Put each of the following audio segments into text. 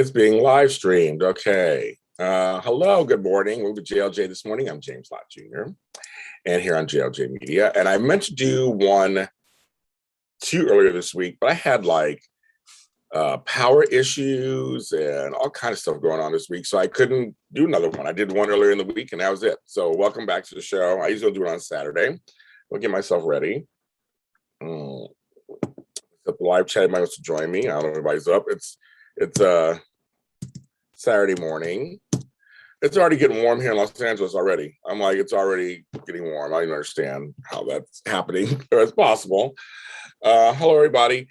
It's being live streamed. Okay. Hello, good morning. We're with JLJ this morning. I'm James Lott Jr. and here on JLJ Media. And I meant to do two earlier this week, but I had power issues and all kind of stuff going on this week. So I couldn't do another one. I did one earlier in the week and that was it. So welcome back to the show. I usually do it on Saturday. I'll get myself ready. The live chat might want to join me. I don't know if everybody's up. It's Saturday morning. It's already getting warm here in Los Angeles already. I'm like, it's already getting warm. I don't even understand how that's happening, or it's possible. Hello, everybody.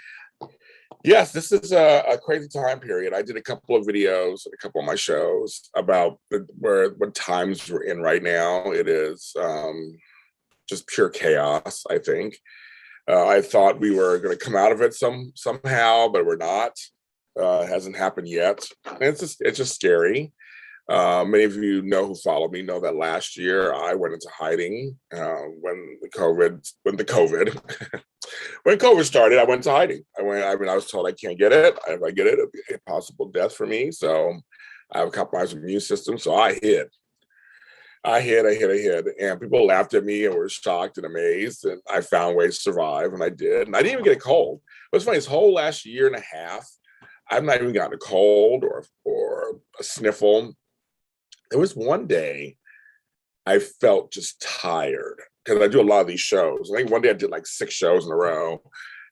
Yes, this is a crazy time period. I did a couple of videos, a couple of my shows about what times we're in right now. It is just pure chaos, I think. I thought we were going to come out of it somehow, but we're not. It hasn't happened yet. And it's just scary. Many of you who follow me know that last year I went into hiding when COVID started. I went to hiding. I was told I can't get it. If I get it, it'll be a possible death for me. So I have a compromised immune system. So I hid. And people laughed at me and were shocked and amazed. And I found ways to survive, and I did. And I didn't even get a cold. What's funny, this whole last year and a half, I've not even gotten a cold or a sniffle. There was one day I felt just tired because I do a lot of these shows. I think one day I did 6 shows in a row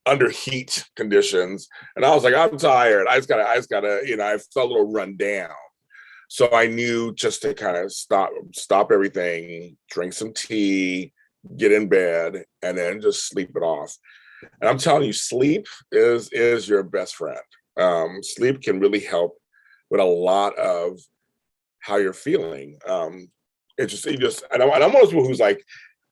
under heat conditions. And I was like, I'm tired. I just gotta, I felt a little run down. So I knew just to kind of stop everything, drink some tea, get in bed, and then just sleep it off. And I'm telling you, sleep is your best friend. Sleep can really help with a lot of how you're feeling. And I'm one of those people who's like,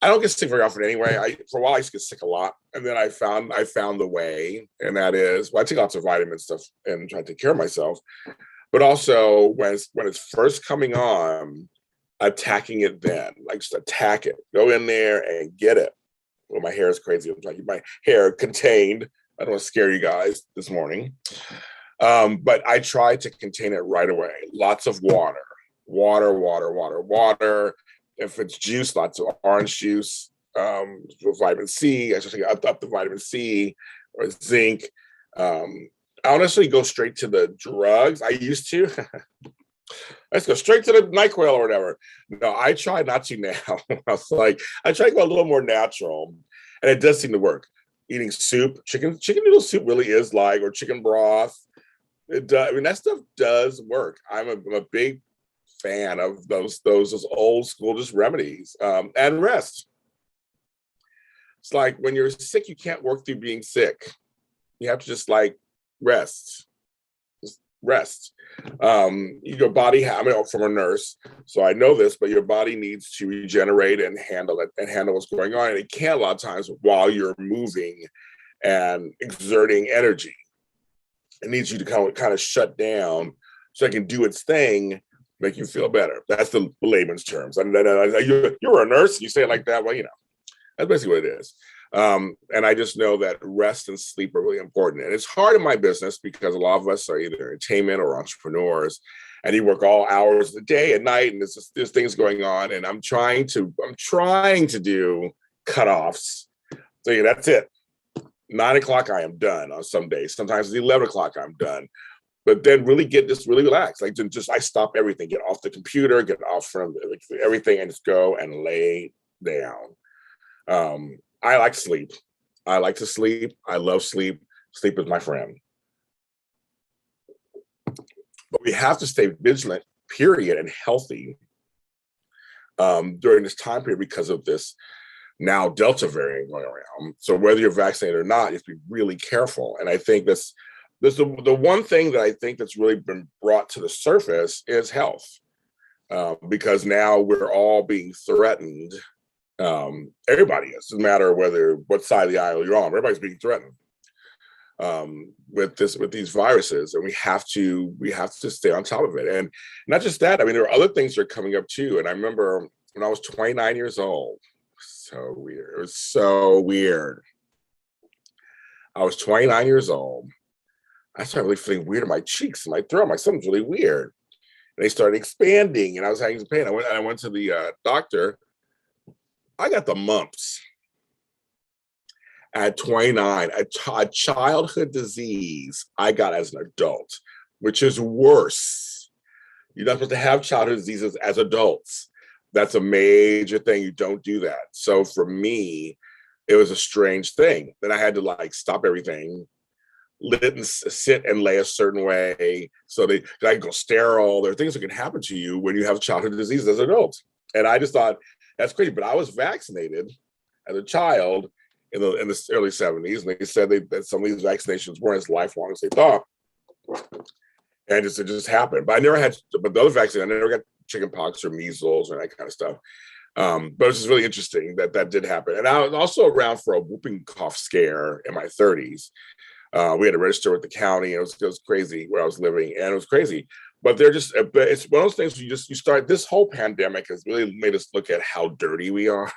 I don't get sick very often anyway. For a while I used to get sick a lot, and then I found the way, and that is, I take lots of vitamin stuff and try to take care of myself. But also when it's first coming on, attacking it then, just attack it, go in there and get it. Well, my hair is crazy. I'm like, my hair contained. I don't want to scare you guys this morning. But I try to contain it right away. Lots of water. If it's juice, lots of orange juice, with vitamin C. I just up the vitamin C or zinc. I honestly go straight to the drugs. I used to. Let's go straight to the NyQuil or whatever. No, I try not to now. I try to go a little more natural, and it does seem to work. Eating soup, chicken noodle soup really is or chicken broth. It does. That stuff does work. I'm a big fan of those old school just remedies, and rest. It's like when you're sick, you can't work through being sick. You have to just rest. Just rest. Your body, from a nurse, so I know this, but your body needs to regenerate and handle what's going on. And it can a lot of times while you're moving and exerting energy. It needs you to kind of shut down so it can do its thing, make you feel better. That's the layman's terms. You're a nurse, you say it like that. Well, that's basically what it is. And I just know that rest and sleep are really important. And it's hard in my business because a lot of us are either entertainment or entrepreneurs, and you work all hours of the day and night, and there's things going on. And I'm trying to do cutoffs. So that's it. 9 o'clock, I am done on some days. Sometimes it's 11 o'clock, I'm done. But then really relax. I stop everything, get off the computer, get off from everything, and just go and lay down. I like sleep. I like to sleep. I love sleep. Sleep is my friend. But we have to stay vigilant, period, and healthy during this time period because of this now Delta variant going around. So whether you're vaccinated or not, you have to be really careful. And I think this the one thing that I think that's really been brought to the surface is health, because now we're all being threatened. Everybody is. Doesn't matter what side of the aisle you're on. Everybody's being threatened with these viruses, and we have to stay on top of it. And not just that. There are other things that are coming up too. And I remember when I was 29 years old. So weird. It was so weird. I was 29 years old. I started really feeling weird in my cheeks and my throat. My something's really weird. And they started expanding, and I was having some pain. I went to the doctor. I got the mumps at 29, a childhood disease I got as an adult, which is worse. You're not supposed to have childhood diseases as adults. That's a major thing. You don't do that. So for me, it was a strange thing. Then I had to like stop everything, didn't sit and lay a certain way. So I could go sterile. There are things that can happen to you when you have childhood disease as an adult. And I just thought that's crazy. But I was vaccinated as a child in the early 70s. And they said that some of these vaccinations weren't as lifelong as they thought. And it just happened. But but the other vaccine, I never got chicken pox or measles or that kind of stuff. But it's just really interesting that did happen. And I was also around for a whooping cough scare in my 30s. We had to register with the county, and it was crazy where I was living, and it was crazy. But it's one of those things you start. This whole pandemic has really made us look at how dirty we are.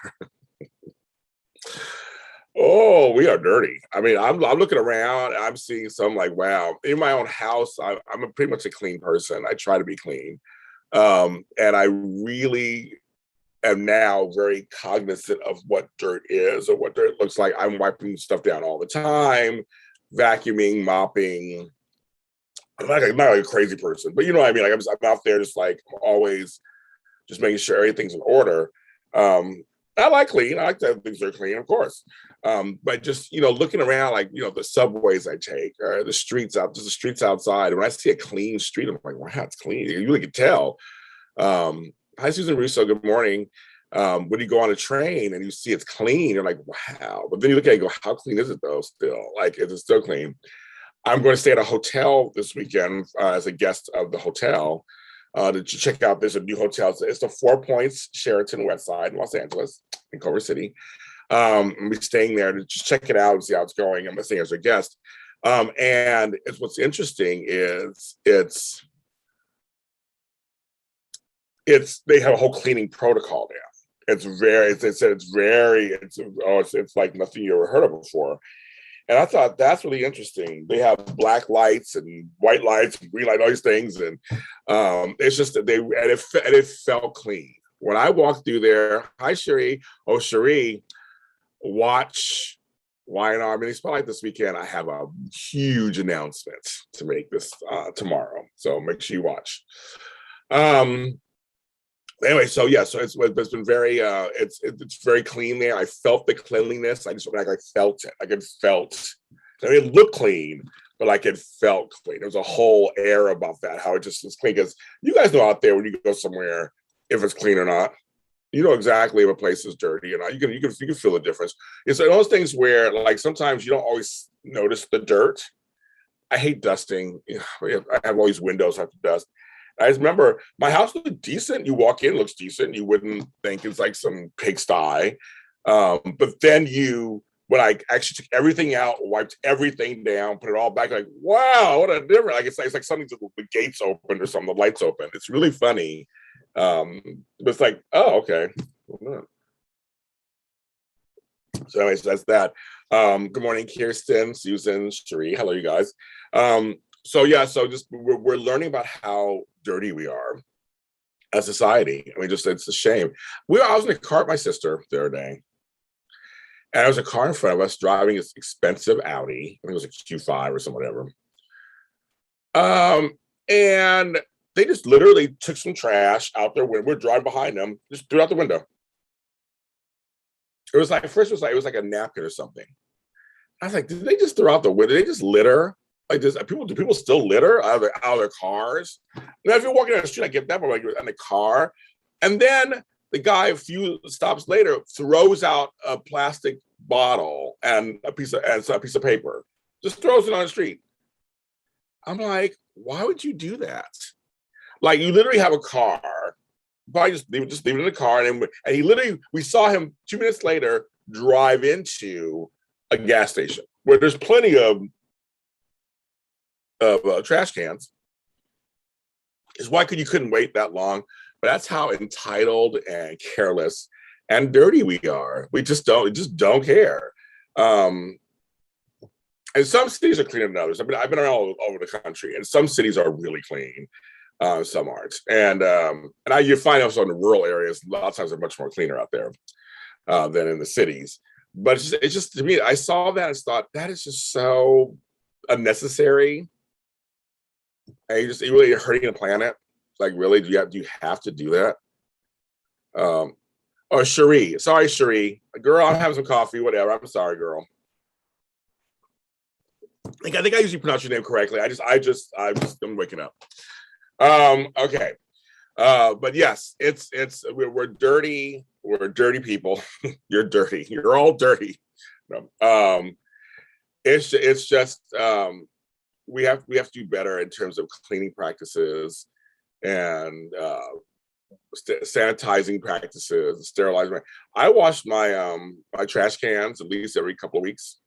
Oh, we are dirty. I mean, I'm looking around, I'm seeing some like, wow. In my own house, I'm pretty much a clean person. I try to be clean, and I really am now very cognizant of what dirt is or what dirt looks like. I'm wiping stuff down all the time, vacuuming, mopping. I'm not like a crazy person, but you know what I mean? Like I'm out there just like I'm always just making sure everything's in order. I like clean. I like that things are clean, of course. But just, looking around, like, the subways I take or the streets outside. When I see a clean street, I'm like, wow, it's clean. You really can tell. Hi, Susan Russo. Good morning. When you go on a train and you see it's clean, you're like, wow. But then you look at it and go, how clean is it though? Still, like, is it still clean? I'm going to stay at a hotel this weekend as a guest of the hotel to check out. There's a new hotel. It's the Four Points Sheraton Westside in Los Angeles, in Culver City. I'll be staying there to just check it out and see how it's going. I'm staying as a guest. And what's interesting is they have a whole cleaning protocol there. It's like nothing you ever heard of before. And I thought that's really interesting. They have black lights and white lights and green light, all these things. And it's just that it felt clean. When I walked through there, hi, Cherie. Oh, Cherie, watch Wine Army Spotlight this weekend. I have a huge announcement to make this tomorrow. So make sure you watch. Anyway, so it's been very it's very clean there. I felt the cleanliness. I felt it. I mean, it looked clean, but like it felt clean. There was a whole air about that, how it just was clean. Because you guys know out there when you go somewhere if it's clean or not. You know exactly if a place is dirty or not. You can feel the difference. It's one of those things where like sometimes you don't always notice the dirt. I hate dusting. I have all these windows I have to dust. I just remember my house looked decent. You walk in, it looks decent. You wouldn't think it's like some pigsty. But then when I actually took everything out, wiped everything down, put it all back, like, wow, what a difference. Like it's like something, the gates opened or something, the lights open. It's really funny. But it's like, oh, okay. So anyways, that's that. Good morning, Kirsten, Susan, Cherie. Hello, you guys. So just we're learning about how dirty we are as society. I mean, just it's a shame. I was in a car with my sister the other day, and there was a car in front of us driving this expensive Audi. I think it was a Q5 or some whatever. And they just literally took some trash out there when we're driving behind them, just threw it out the window. It was like it was like a napkin or something. I was like, did they just throw out the window? Did they just litter? Like this, do people still litter out of their cars? Now, if you're walking down the street, I get that, but like you're in the car, and then the guy a few stops later throws out a plastic bottle and a piece of paper, just throws it on the street. I'm like, why would you do that? Like you literally have a car, probably just leave it in the car, and he literally we saw him 2 minutes later drive into a gas station where there's plenty of trash cans. Is why you couldn't wait that long. But that's how entitled and careless and dirty we are. We just don't care. And some cities are cleaner than others. I've been around all over the country, and some cities are really clean. Some aren't, and you find also in the rural areas, a lot of times they're much more cleaner out there than in the cities. But it's just to me, I saw that and thought that is just so unnecessary, and you really hurting the planet. Like, really, do you have to do that? Um, oh, Cherie, sorry, Cherie, girl, I'm having some coffee, whatever. I'm sorry, girl. I think I usually pronounce your name correctly. I'm waking up. Okay. But yes, we're dirty. We're dirty people. You're dirty. You're all dirty. No. It's just we have to do better in terms of cleaning practices and sanitizing practices, sterilizing. I wash my trash cans at least every couple of weeks.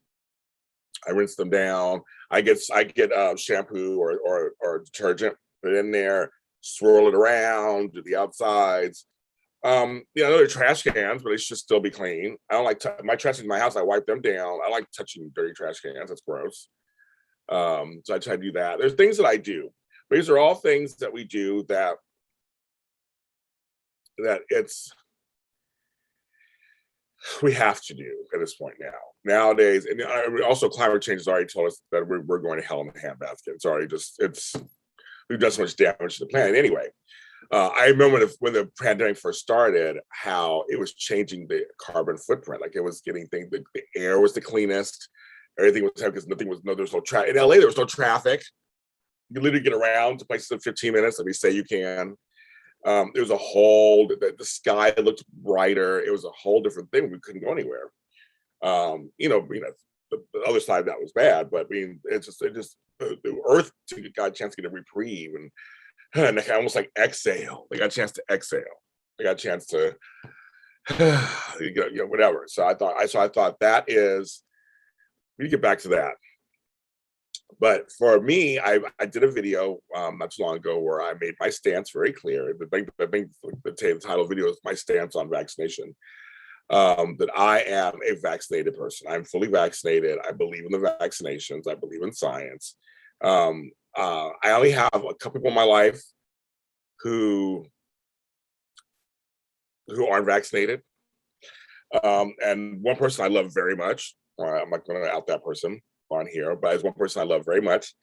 I rinse them down. I get shampoo or detergent, put it in there, swirl it around, do the outsides. Yeah, they're trash cans, but they should still be clean. I don't like my trash in my house. I wipe them down. I like touching dirty trash cans. That's gross. So I try to do that. There's things that I do. These are all things that we do that we have to do at this point nowadays. And also climate change has already told us that we're going to hell in a handbasket. It's already we've done so much damage to the planet anyway. I remember when the pandemic first started, how it was changing the carbon footprint. Like, it was getting things, the air was the cleanest, everything was because there was no traffic. In LA, there was no traffic. You could literally get around to places in 15 minutes, if you say you can. It was the sky looked brighter. It was a whole different thing. We couldn't go anywhere. The other side of that was bad, but I mean, the earth got a chance to get a reprieve, and they almost like exhale. They got a chance to exhale. They got a chance to, whatever. So I thought that is, we get back to that. But for me, I did a video not too long ago where I made my stance very clear. The title of the video is my stance on vaccination. That I am a vaccinated person. I'm fully vaccinated. I believe in the vaccinations. I believe in science. I only have a couple people in my life who aren't vaccinated, and one person I love very much. I'm not going to out that person on here, but there's one person I love very much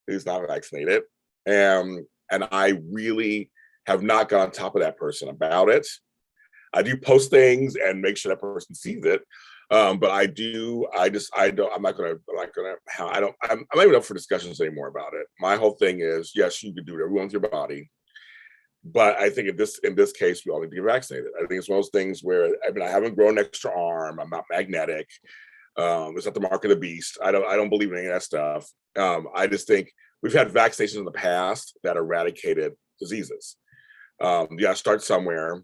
who's not vaccinated, and I really have not got on top of that person about it. I do post things and make sure that person sees it, but I'm not even up for discussions anymore about it. My whole thing is, yes, you can do whatever you want with your body, but I think in this case, we all need to get vaccinated. I think it's one of those things where, I haven't grown an extra arm. I'm not magnetic. It's not the mark of the beast. I don't believe in any of that stuff. I just think we've had vaccinations in the past that eradicated diseases. You got to start somewhere.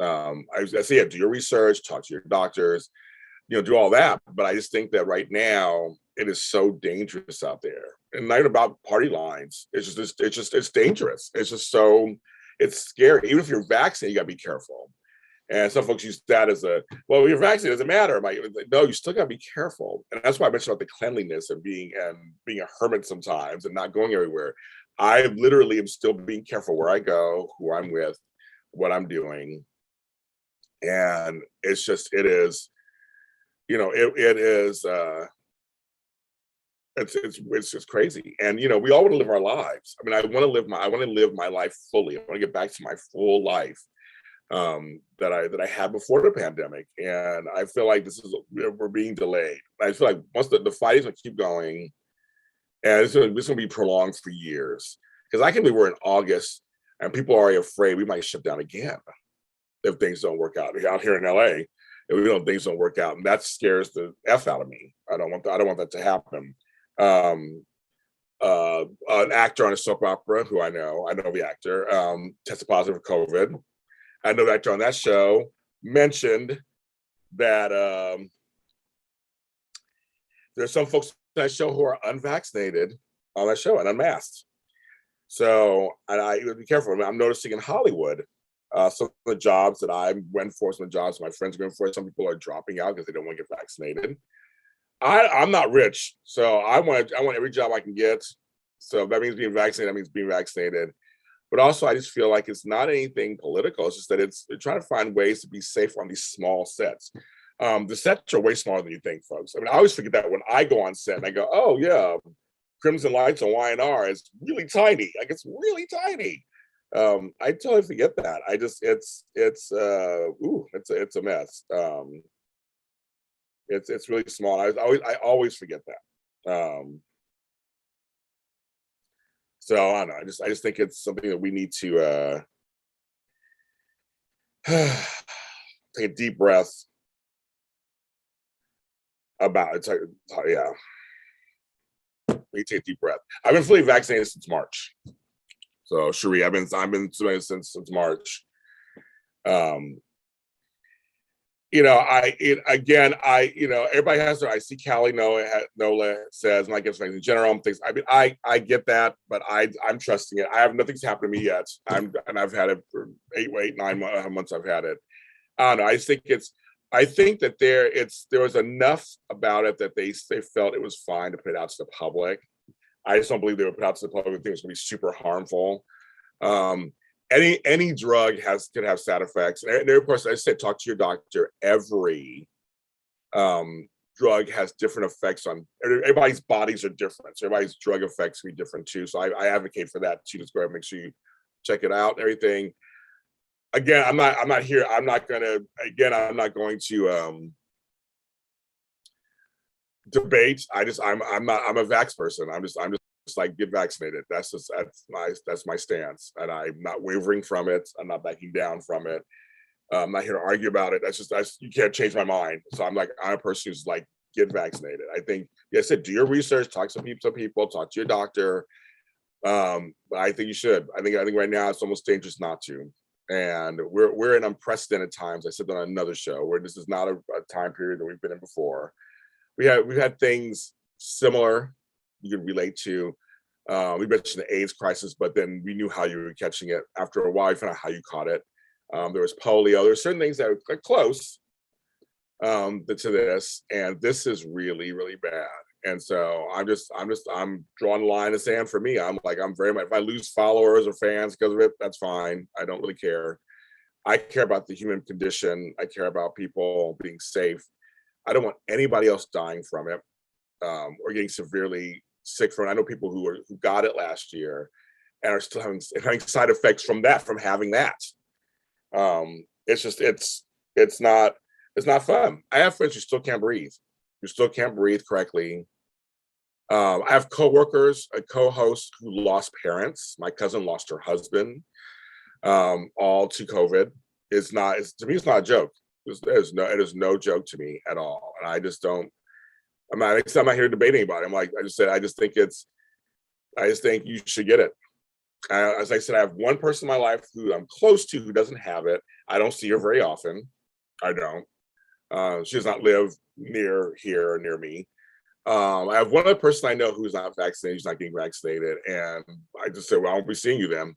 I say, do your research, talk to your doctors, do all that. But I just think that right now it is so dangerous out there, and not even about party lines. It's dangerous. It's scary. Even if you're vaccinated, you got to be careful. And some folks use that as you're vaccinated, it doesn't matter. No, you still got to be careful. And that's why I mentioned about the cleanliness and being a hermit sometimes and not going everywhere. I literally am still being careful where I go, who I'm with, what I'm doing. And it is, it's just crazy. And, we all want to live our lives. I want to live my life fully. I want to get back to my full life that I had before the pandemic, and I feel like we're being delayed. I feel like once the fight is going to keep going, and it's going to be prolonged for years. Because I can be, we're in August, and people are already afraid we might shut down again if things don't work out. Out here in LA, things don't work out, and that scares the F out of me. I don't want that to happen. An actor on a soap opera who I know the actor, tested positive for COVID. I know the actor on that show mentioned that there's some folks on that show who are unvaccinated on that show and unmasked. So, and I would be careful. I'm noticing in Hollywood, some of the jobs that I went for, some of the jobs my friends are going for, some people are dropping out because they don't want to get vaccinated. I'm not rich, so I want every job I can get. So if that means being vaccinated, that means being vaccinated. But also, I just feel like it's not anything political. It's just that they're trying to find ways to be safe on these small sets. The sets are way smaller than you think, folks. I mean, I always forget that when I go on set and I go, "Oh yeah, Crimson Lights on Y&R is really tiny. Like it's really tiny." I totally forget that. I just it's a mess. It's really small. I always forget that. So I don't know. I just think it's something that we need to take a deep breath about. It's like, yeah, we take a deep breath. I've been fully vaccinated since March. So Cherie, I've been since March. Um, everybody has their. I see Callie Nola says, and I guess in general, things. I mean, I get that, but I'm trusting it. I have nothing's happened to me yet. I've had it for 9 months. I've had it. I don't know. I think that there was enough about it that they felt it was fine to put it out to the public. I just don't believe they would put out to the public. I think it was going to be super harmful. Um, any drug could have side effects. And of course, I said, talk to your doctor. Every drug has different effects on everybody's bodies are different. So everybody's drug effects can be different too. So I advocate for that too. Just go ahead and make sure you check it out and everything. Again, I'm not going to debate. I'm a vax person. I'm just like, get vaccinated. That's my stance, and I'm not wavering from it. I'm not backing down from it. I'm not here to argue about it. You can't change my mind. So I'm a person who's like, get vaccinated. I think, I said, do your research, talk to people, talk to your doctor. But I think you should. I think right now it's almost dangerous not to. And we're in unprecedented times. I said that on another show, where this is not a time period that we've been in before. We've had things similar you can relate to. We mentioned the AIDS crisis, but then we knew how you were catching it. After a while, you found out how you caught it. There was polio. There's certain things that are close to this, and this is really, really bad. And so I'm drawing the line in the sand for me. I'm very much, if I lose followers or fans because of it, that's fine. I don't really care. I care about the human condition. I care about people being safe. I don't want anybody else dying from it or getting severely sick from it. I know people who got it last year and are still having side effects from having that. It's not fun. I have friends who still can't breathe. You still can't breathe correctly. I have coworkers, a co-host who lost parents. My cousin lost her husband, all to COVID. To me, it's not a joke. It is no joke to me at all. And I just don't. I'm not here to debate anybody. I just think you should get it. As I said, I have one person in my life who I'm close to who doesn't have it. I don't see her very often. I don't. She does not live near here or near me. I have one other person I know who's not vaccinated. He's not getting vaccinated, and I just said, "Well, I won't be seeing you then."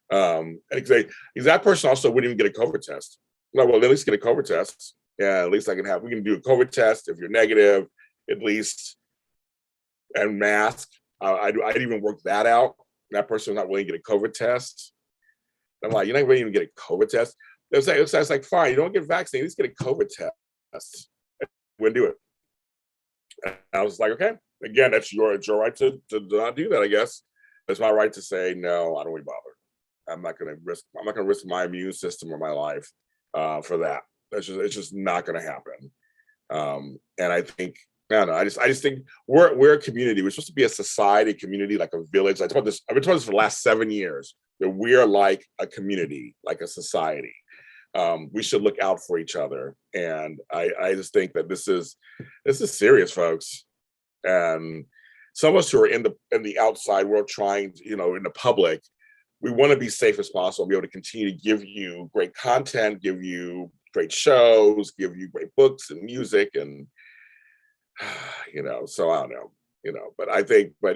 And because that person also wouldn't even get a COVID test. No, well, at least get a COVID test. Yeah, at least we can do a COVID test if you're negative, at least, and mask. I'd even work that out. That person's not willing to get a COVID test. I'm like, you're not willing to get a COVID test? It's like, fine, you don't get vaccinated, at least get a COVID test. Wouldn't do it. And I was like, okay, again, it's your right to not do that, I guess. It's my right to say, no, I don't really bother. I'm not going to risk my immune system or my life for that. It's just not going to happen. And I think, I don't know. I just think we're a community. We're supposed to be a society, community, like a village. I've been told this for the last 7 years, that we're like a community, like a society. We should look out for each other. And I just think that this is serious, folks. And some of us who are in the outside world trying, in the public, we want to be safe as possible, be able to continue to give you great content, give you great shows, give you great books and music, and so I don't know, but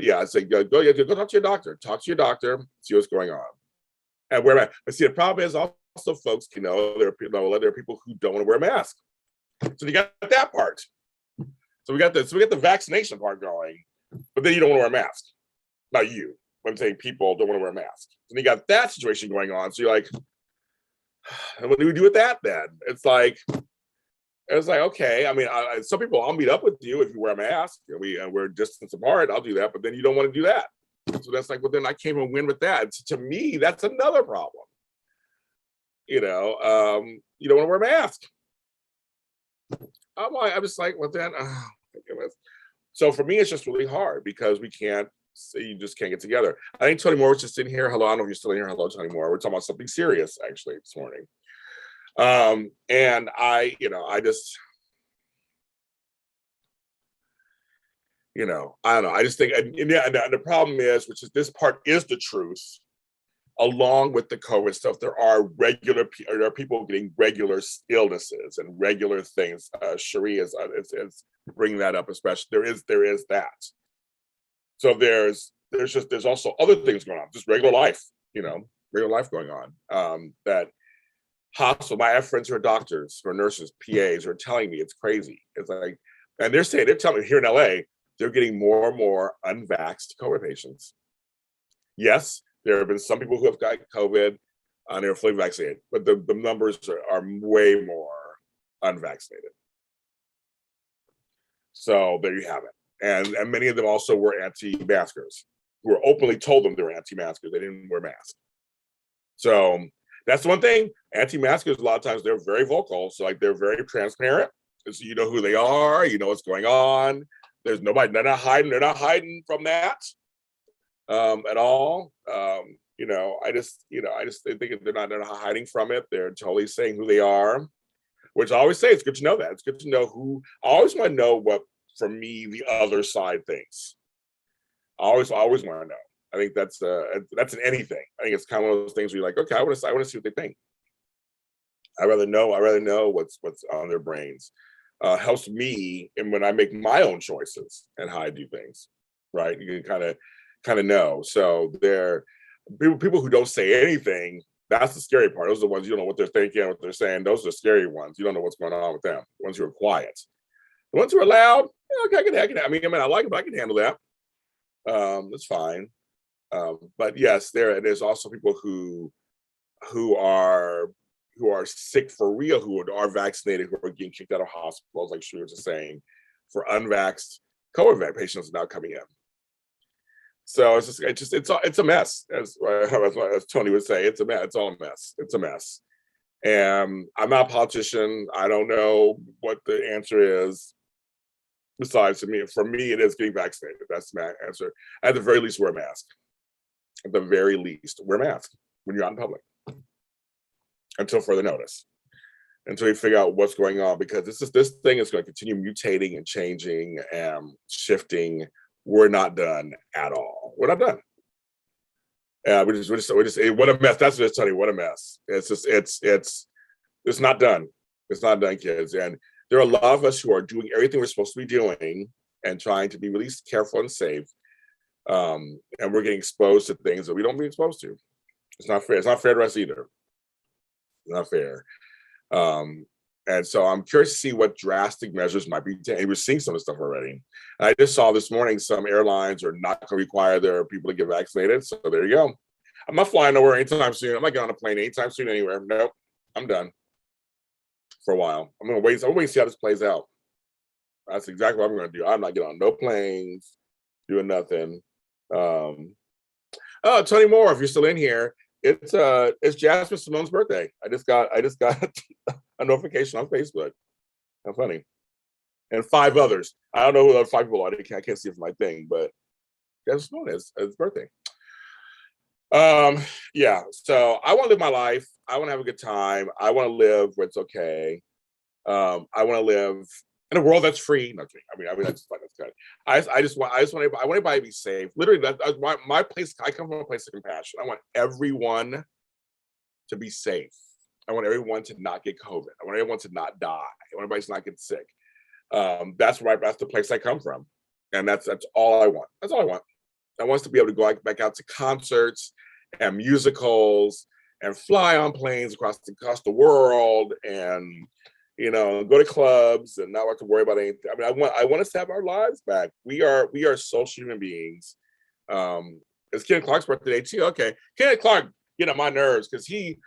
yeah, I say go talk to your doctor, see what's going on. And but see, the problem is also, folks, there are people who don't want to wear a mask. So you got that part. So we got the vaccination part going, but then you don't want to wear a mask. Not you. I'm saying people don't want to wear a mask. And you got that situation going on. So you're like, what do we do with that then? It's like, okay. I mean, some people, I'll meet up with you if you wear a mask and we're distance apart. I'll do that, but then you don't want to do that. So that's like, well, then I can't even win with that. So to me, that's another problem. You don't want to wear a mask. I'm just like, well, then, oh my goodness. So for me, it's just really hard because you just can't get together. I think Tony Moore was just in here. Hello, I don't know if you're still in here. Hello, Tony Moore. We're talking about something serious actually this morning. And I just, I don't know. I just think, and the problem is, which is this part is the truth. Along with the COVID stuff, there are people getting regular illnesses and regular things. Cherie is bringing that up, especially. There is that. So there's also other things going on, just regular life, regular life going on. That hospital. I have friends who are doctors, who are nurses, PAs, who are telling me it's crazy. It's like, and they're telling me here in LA, they're getting more and more unvaxxed COVID patients. Yes. There have been some people who have got COVID and they're fully vaccinated, but the numbers are way more unvaccinated. So there you have it. And many of them also were anti-maskers, who were openly told them they were anti-maskers. They didn't wear masks. So that's the one thing. Anti-maskers, a lot of times, they're very vocal. So like they're very transparent. So you know who they are. You know what's going on. There's nobody. They're not hiding from that. At all. I just think they're not hiding from it. They're totally saying who they are, which I always say it's good to know that. It's good to know who. I always want to know what, for me, the other side thinks. I always want to know. I think that's in anything. I think it's kind of one of those things where you're like, okay, I want to see what they think. I rather know what's on their brains. Helps me, and when I make my own choices and how I do things, right? You can kind of know. So they're people who don't say anything. That's the scary part. Those are the ones you don't know what they're thinking, what they're saying. Those are the scary ones. You don't know what's going on with them. The ones who are quiet. The ones who are loud, okay, I like it, but I can handle that. That's fine. But yes, there's also people who are sick for real, who are vaccinated, who are getting kicked out of hospitals, like she was just saying, for unvaxxed COVID patients now coming in. So it's a mess, as Tony would say. It's a mess. It's all a mess. It's a mess. And I'm not a politician. I don't know what the answer is. Besides, for me, it is getting vaccinated. That's my answer. At the very least, wear a mask. At the very least, wear a mask when you're out in public. Until further notice. Until you figure out what's going on, because this thing is going to continue mutating and changing and shifting. We're not done at all. We're not done. We're just what a mess. That's just telling you what a mess. It's not done. It's not done, kids. And there are a lot of us who are doing everything we're supposed to be doing and trying to be really careful and safe. And we're getting exposed to things that we don't be exposed to. It's not fair. It's not fair to us either. It's not fair. And so I'm curious to see what drastic measures might be taken. We're seeing some of the stuff already. And I just saw this morning some airlines are not going to require their people to get vaccinated. So there you go. I'm not flying nowhere anytime soon. I'm not getting on a plane anytime soon anywhere. Nope. I'm done for a while. I'm going to wait. I'm going to see how this plays out. That's exactly what I'm going to do. I'm not getting on no planes, doing nothing. Oh, Tony Moore, if you're still in here, it's Jasmine Simone's birthday. I just got a notification on Facebook. How funny. And 5 others. I don't know who the other 5 people are. I can't see it from my thing, but Jasmine Simone is his birthday. Yeah. So I want to live my life. I want to have a good time. I want to live where it's okay. I want to live in a world that's free. Not free. I mean that's good. I want everybody to be safe. Literally, that's my place. I come from a place of compassion. I want everyone to be safe. I want everyone to not get COVID. I want everyone to not die. I want everybody to not get sick. That's the place I come from, and that's all I want. That's all I want. I want us to be able to go back out to concerts and musicals and fly on planes across the world and go to clubs and not have to worry about anything. I mean, I want us to have our lives back. We are social human beings. It's Ken Clark's birthday too. Okay, Ken Clark get on my nerves because he's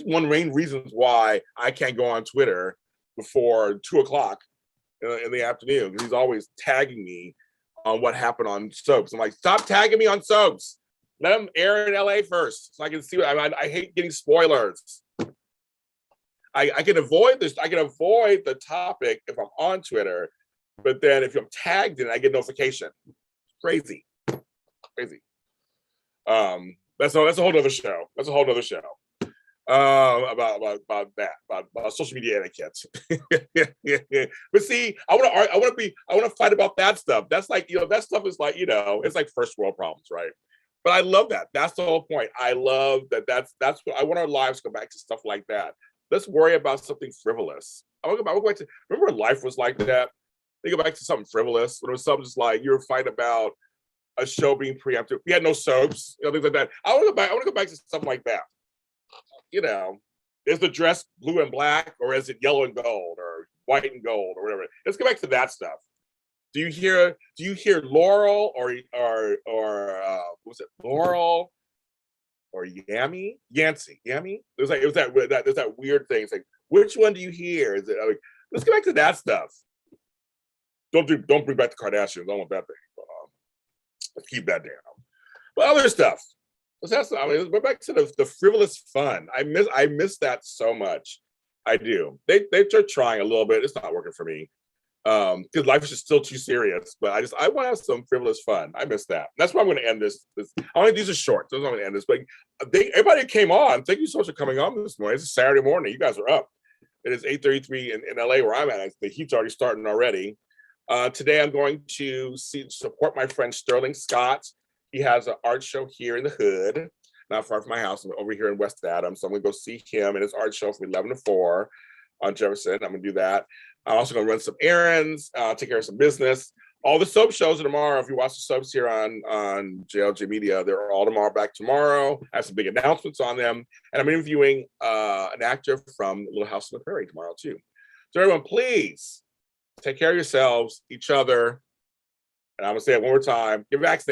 one of the main reasons why I can't go on Twitter before 2 o'clock in the afternoon, because he's always tagging me on what happened on soaps. I'm like, stop tagging me on soaps. Let them air in LA first so I can see what I hate getting spoilers. I can avoid this. I can avoid the topic if I'm on Twitter, but then if I'm tagged in it, I get notification. Crazy. That's a whole other show. That's a whole other show. About that, about social media etiquette. Yeah. But see, I want to fight about that stuff. That's like, that stuff is like, it's like first world problems, right? But I love that. That's the whole point. I love that. That's what I want our lives to go back to, stuff like that. Let's worry about something frivolous. I want to go back to, remember when life was like that? They go back to something frivolous, when it was something just like you were fighting about a show being preempted. We had no soaps, things like that. I want to go back to something like that. Is the dress blue and black, or is it yellow and gold, or white and gold, or whatever? Let's go back to that stuff. Do you hear Laurel or was it Laurel or Yancey? There's that weird thing. It's like, which one do you hear? Is it like, let's get back to that stuff. Don't bring back the Kardashians. I don't want that thing. But, let's keep that down. But other stuff. Let's go back to the frivolous fun. I miss that so much. I do. They're trying a little bit. It's not working for me. Because life is just still too serious. But I want to have some frivolous fun. I miss that. That's why I'm going to end this. These are short. That's why I'm going to end this. But everybody came on. Thank you so much for coming on this morning. It's a Saturday morning. You guys are up. It is 8:33 in LA where I'm at. The heat's already starting already. Today I'm going to support my friend Sterling Scott. He has an art show here in the hood, not far from my house. I'm over here in West Adams. So I'm going to go see him and his art show from 11 to 4 on Jefferson. I'm going to do that. I'm also going to run some errands, take care of some business. All the soap shows are tomorrow. If you watch the soaps here on JLJ Media, they're all back tomorrow. I have some big announcements on them. And I'm interviewing an actor from Little House on the Prairie tomorrow too. So everyone, please take care of yourselves, each other. And I'm going to say it one more time. Get vaccinated.